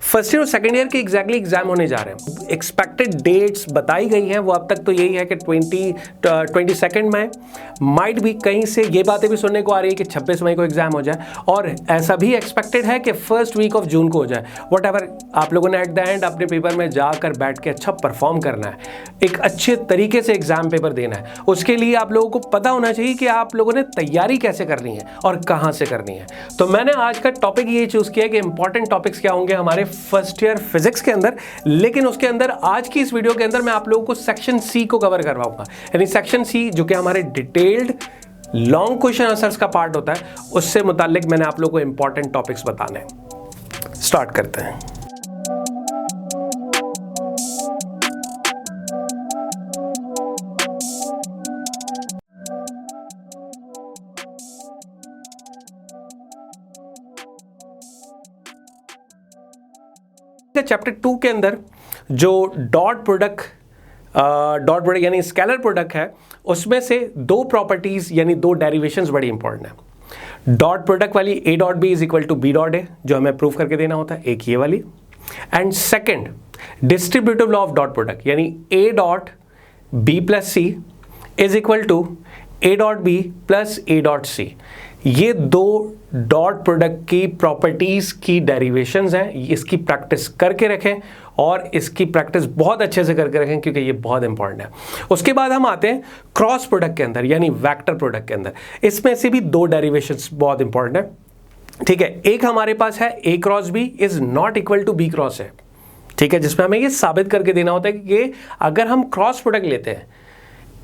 First year और second year के exactly exam होने जा रहे हैं। एक्सपेक्टेड डेट्स बताई गई हैं, वो अब तक तो यही है कि 22 में माइट भी कहीं से ये बातें भी सुनने को आ रही है कि 26 मई को एग्जाम हो जाए, और ऐसा भी एक्सपेक्टेड है कि फर्स्ट वीक ऑफ जून को हो जाए। व्हाटएवर, आप लोगों ने एट द एंड अपने पेपर में जाकर बैठ के अच्छा परफॉर्म करना है, एक अच्छे तरीके से एग्जाम पेपर देना है। उसके लिए आप लोगों को पता होना चाहिए कि आप लोगों ने तैयारी कैसे करनी है और कहाँ से करनी है। तो मैंने आज का टॉपिक ये चूज किया कि इंपॉर्टेंट टॉपिक्स क्या होंगे हमारे फर्स्ट ईयर फिजिक्स के अंदर, लेकिन उसके अंदर आज की इस वीडियो के अंदर मैं आप लोगों को सेक्शन सी को कवर करवाऊंगा। यानी सेक्शन सी जो कि हमारे डिटेल्ड लॉन्ग क्वेश्चन आंसर्स का पार्ट होता है, उससे मुतालिक मैंने आप लोगों को इंपॉर्टेंट टॉपिक्स बताने हैं। स्टार्ट करते हैं। चैप्टर 2 के अंदर जो डॉट प्रोडक्ट यानी स्केलर प्रोडक्ट है, उसमें से दो प्रॉपर्टीज यानी दो डेरिवेशंस बड़ी इंपॉर्टेंट है। डॉट प्रोडक्ट वाली A dot B is equal to B dot A, जो हमें प्रूव करके देना होता है, एक ये वाली। And second, distributive law of dot product यानी A dot B plus C is equal to A dot B plus A dot C. ये दो डॉट प्रोडक्ट की प्रॉपर्टीज की डेरिवेशंस हैं। इसकी प्रैक्टिस करके रखें और इसकी प्रैक्टिस बहुत अच्छे से करके रखें, क्योंकि ये बहुत इंपॉर्टेंट है। उसके बाद हम आते हैं क्रॉस प्रोडक्ट के अंदर यानी वेक्टर प्रोडक्ट के अंदर। इसमें से भी दो डेरिवेशंस बहुत इंपॉर्टेंट है। ठीक है, एक हमारे पास है A cross B is not equal to B cross A. ठीक है, जिसमें हमें ये साबित करके देना होता है कि अगर हम क्रॉस प्रोडक्ट लेते हैं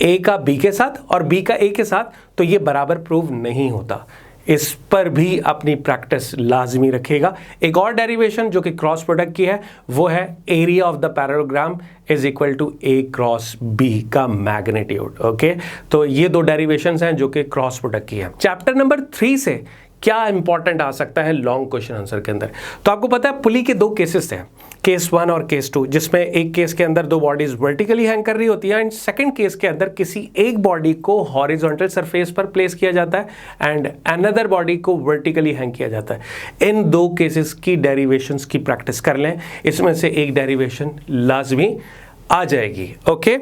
ए का बी के साथ और बी का ए के साथ, तो ये बराबर प्रूव नहीं होता। इस पर भी अपनी प्रैक्टिस लाजमी रखेगा। एक और डेरिवेशन जो कि क्रॉस प्रोडक्ट की है, वो है area of the parallelogram is equal to A cross B का मैग्नीट्यूड। ओके, तो ये दो डेरिवेशंस हैं जो कि क्रॉस प्रोडक्ट की है। चैप्टर नंबर 3 से क्या इंपॉर्टेंट आ सकता है लॉन्ग क्वेश्चन आंसर के अंदर? तो आपको पता है पुली के दो केसेस थे, केस 1 और केस 2, जिसमें एक केस के अंदर दो बॉडीज वर्टिकली हैंग कर रही होती है, एंड सेकंड केस के अंदर किसी एक बॉडी को हॉरिजॉन्टल सरफेस पर प्लेस किया जाता है एंड अनदर बॉडी को वर्टिकली हैंग किया जाता है। इन दो केसेस की डेरिवेशंस की प्रैक्टिस कर लें, इसमें से एक डेरिवेशन लाजमी आ जाएगी। ओके,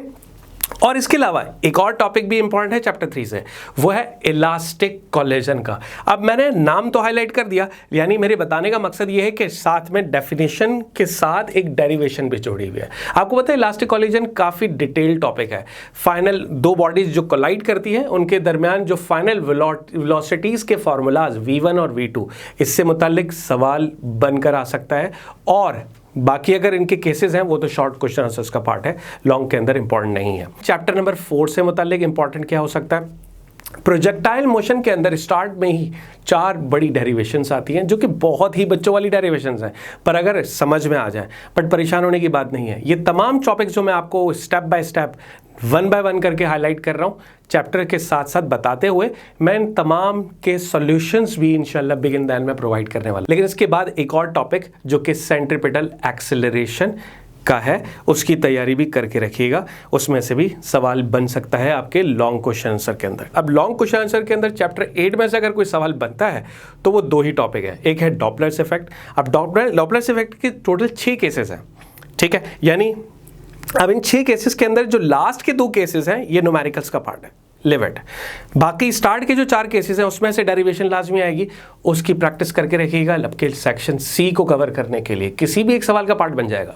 और इसके अलावा एक और टॉपिक भी इंपॉर्टेंट है चैप्टर 3 से, वो है इलास्टिक कोलिजन का। अब मैंने नाम तो हाईलाइट कर दिया, यानी मेरे बताने का मकसद ये है कि साथ में डेफिनेशन के साथ एक डेरिवेशन भी जोड़ी हुई है। आपको पता है इलास्टिक कोलिजन काफ़ी डिटेल्ड टॉपिक है। फाइनल दो बॉडीज जो कोलाइड करती हैं, उनके दरमियान जो फाइनल वेलोसिटीज़ के फार्मूलाज v1 और v2, इससे मुतालिक सवाल बनकर आ सकता है। और बाकी अगर इनके केसेस हैं वो तो शॉर्ट क्वेश्चन आंसर्स का पार्ट है, लॉन्ग के अंदर इंपॉर्टेंट नहीं है। चैप्टर नंबर 4 से मुतालिक इंपॉर्टेंट क्या हो सकता है? प्रोजेक्टाइल मोशन के अंदर स्टार्ट में ही 4 बड़ी डेरिवेशंस आती हैं, जो कि बहुत ही बच्चों वाली डेरिवेशंस हैं, पर अगर समझ में आ जाए, बट परेशान होने की बात नहीं है। ये तमाम टॉपिक्स जो मैं आपको स्टेप बाय स्टेप 1 बाय 1 करके हाईलाइट कर रहा हूँ, चैप्टर के साथ साथ बताते हुए मैं इन तमाम के सॉल्यूशंस भी इंशाल्लाह बिगिन द एंड में प्रोवाइड करने वाला। लेकिन इसके बाद एक और टॉपिक जो कि सेंट्रीपिटल एक्सेलरेशन का है, उसकी तैयारी भी करके रखिएगा। उसमें से भी सवाल बन सकता है आपके लॉन्ग क्वेश्चन आंसर के अंदर। अब लॉन्ग क्वेश्चन आंसर के अंदर चैप्टर 8 में से अगर कोई सवाल बनता है तो वो 2 ही टॉपिक है। एक है डॉपलर्स इफेक्ट। अब डॉपलर्स इफेक्ट के टोटल 6 केसेस हैं। ठीक है, यानी अब इन 6 केसेस के अंदर जो लास्ट के 2 केसेस हैं, ये न्यूमेरिकल्स का पार्ट है, लिमिट। बाकी स्टार्ट के जो 4 केसेस हैं उसमें से डेरिवेशन लाजमी आएगी, उसकी प्रैक्टिस करके रखिएगा। आपके सेक्शन सी को कवर करने के लिए किसी भी एक सवाल का पार्ट बन जाएगा।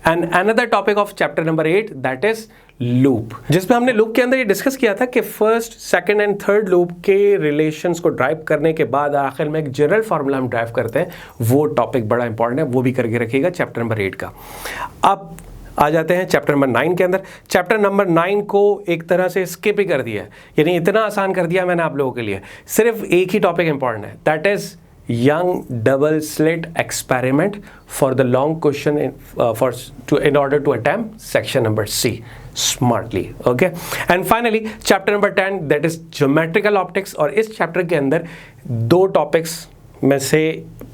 And another topic of chapter number 8 that is loop, जिसमें हमने लूप के अंदर ये डिस्कस किया था कि first, second and third loop के रिलेशंस को ड्राइव करने के बाद आखिर में एक जनरल फार्मूला हम ड्राइव करते हैं। वो टॉपिक बड़ा इंपॉर्टेंट है, वो भी करके रखिएगा चैप्टर नंबर 8 का। अब आ जाते हैं चैप्टर नंबर 9 के अंदर। चैप्टर नंबर 9 को एक तरह से स्किप ही कर दिया है, यानी इतना आसान कर दिया मैंने आप लोगों के लिए। सिर्फ एक ही टॉपिक इंपॉर्टेंट है, that is young double slit experiment for the long question in order to attempt section number C smartly. Okay, and finally chapter number 10 that is geometrical optics। और इस चैप्टर के अंदर 2 टॉपिक्स में से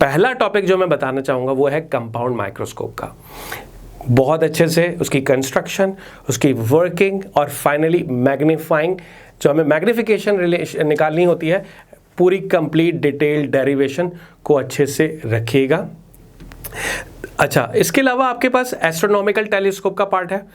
पहला topic जो मैं बताना चाहूँगा वो है कंपाउंड माइक्रोस्कोप का। बहुत अच्छे से उसकी कंस्ट्रक्शन, उसकी वर्किंग और फाइनली मैग्नीफाइंग, जो हमें मैग्नीफिकेशन निकालनी होती है, पूरी कंप्लीट डिटेल्ड डेरिवेशन को अच्छे से रखिएगा। अच्छा, इसके अलावा आपके पास एस्ट्रोनॉमिकल टेलीस्कोप का पार्ट है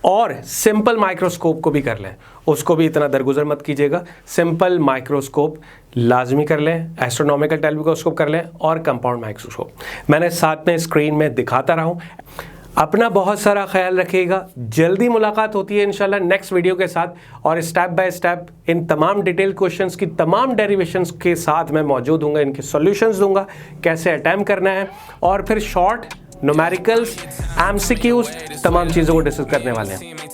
और सिंपल माइक्रोस्कोप को भी कर लें, उसको भी इतना दरगुजर मत कीजिएगा। सिंपल माइक्रोस्कोप लाजमी कर लें, एस्ट्रोनॉमिकल टेलीस्कोप कर लें और कंपाउंड माइक्रोस्कोप मैंने साथ में स्क्रीन में दिखाता रहा हूँ। अपना बहुत सारा ख्याल रखिएगा। जल्दी मुलाकात होती है इंशाल्लाह नेक्स्ट वीडियो के साथ, और स्टेप बाय स्टेप इन तमाम डिटेल क्वेश्चंस की तमाम डेरिवेशंस के साथ मैं मौजूद हूँगा, इनके सॉल्यूशंस दूंगा, कैसे अटैम्प्ट करना है, और फिर शॉर्ट न्यूमेरिकल्स, एमसीक्यूज, तमाम चीज़ों को डिस्कस करने वाले हैं।